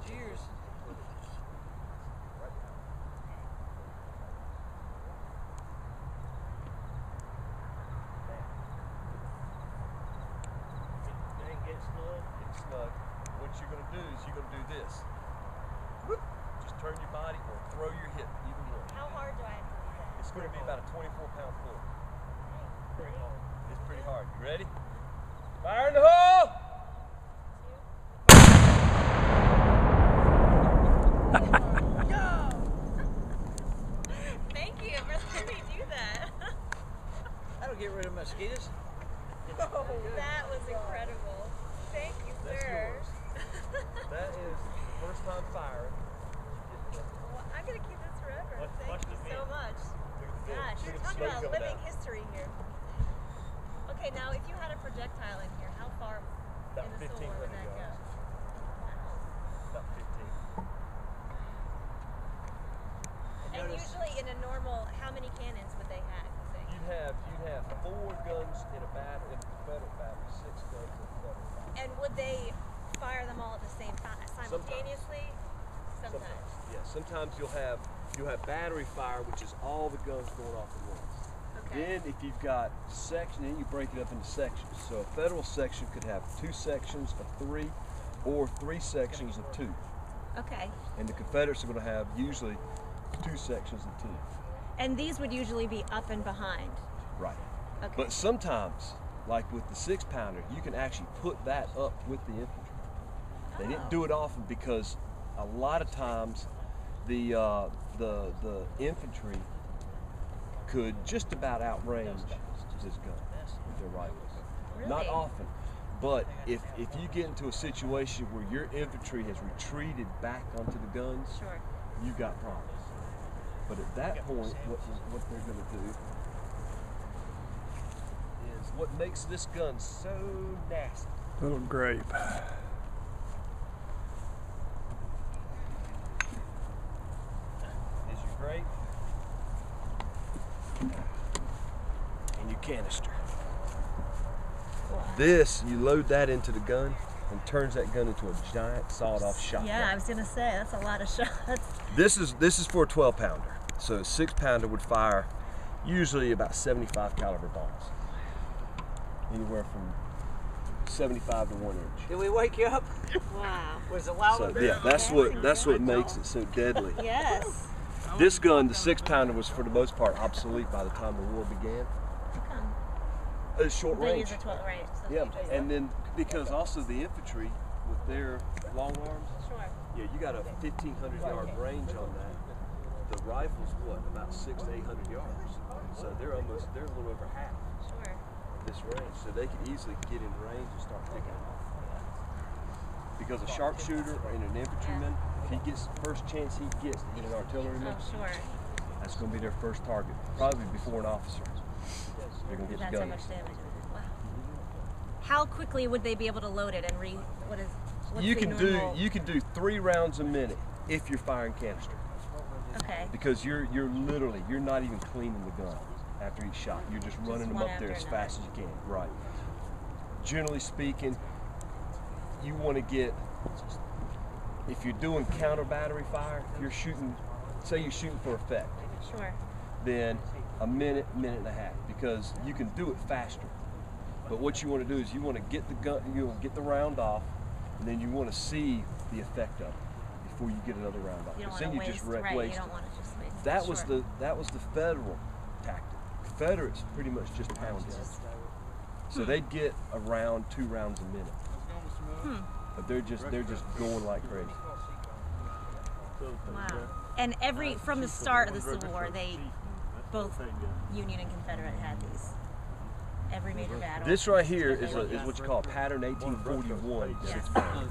Cheers. Get snug. What you're going to do is you're going to do this. Whoop. Just turn your body or throw your hip, either one. How hard do I have to do that? It's going to be about a 24-pound pull. Pretty hard. It's pretty hard. You ready? Fire in the hole! Go! Thank you for letting me do that. That'll get rid of mosquitoes. Oh, that was incredible. Thank you, That's sir. yours. That is first time firing. Well, I'm going to keep this forever. Watch Thank you so much. Gosh, Look you're at the talking smoke about coming living out. history here. Okay, now if you had a projectile in here, how far About in the solar 1,500 would that go? yards. Wow. About 15. And usually in a normal, how many cannons would they have, you think? You'd have 4 guns in a battle, in a Confederate battle, 6 guns in a Confederate battle. And would they fire them all at the same time, simultaneously? Sometimes. Yeah, sometimes you'll have battery fire, which is all the guns going off at once. Okay. Then if you've got section, then you break it up into sections. So a federal section could have 2 sections of 3 or 3 sections of 2. Okay. And the Confederates are going to have usually 2 sections of 2. And these would usually be up and behind. Right. Okay. But sometimes, like with the 6-pounder, you can actually put that up with the infantry. They didn't do it often because a lot of times the infantry could just about outrange this gun with their rifles. Really? Not often, but if you get into a situation where your infantry has retreated back onto the guns, Sure. you got problems. But at that point, what they're going to do is what makes this gun so nasty. Little grape. Is your grape and your canister. Wow. This, you load that into the gun and turns that gun into a giant sawed-off shotgun. Yeah, I was gonna say that's a lot of shots. This is for a 12-pounder. So a 6-pounder would fire usually about 75 caliber bombs, anywhere from 75 to 1 inch. Did we wake you up? Wow. Was it loud? So yeah, that's what makes it so deadly. Yes. This gun, the 6-pounder, was for the most part obsolete by the time the war began. How come? It's short They range. use a 12 range. So Yeah, they just- and then because also the infantry with their long arms, Sure. yeah, you got a 1,500-yard range on that. The rifle's what, about 600 to 800 yards. So they're a little over half Sure. of this range. So they could easily get in range and start picking them off. Because a sharpshooter and an infantryman, if he gets first chance he gets to hit an artilleryman, Oh, sure. that's going to be their first target, probably before an officer. They're going to get That's the how gun. much damage. Wow. How quickly would they be able to load it and what's You the can normal? do 3 rounds a minute if you're firing canister. Okay. Because you're not even cleaning the gun after each shot. You're just running them one up there after as fast as you can. Right. Generally speaking, you want to get, if you're doing counter battery fire, if you're shooting, say you're shooting for effect, Sure. then a minute, minute and a half, because you can do it faster. But what you want to do is you want to get the gun, you want to get the round off, and then you want to see the effect of it before you get another round off. You don't Because want then to you waste. just wreck Right. waste You don't it. want to just waste. That it. was Sure. the federal tactic. Confederates pretty much just pounded it. So they'd get a round, 2 rounds a minute. But they're just going like crazy. Wow. And from the start of the Civil War, they both Union and Confederate had these. Every major battle. This right here is what you call a pattern 1841 6-pounder.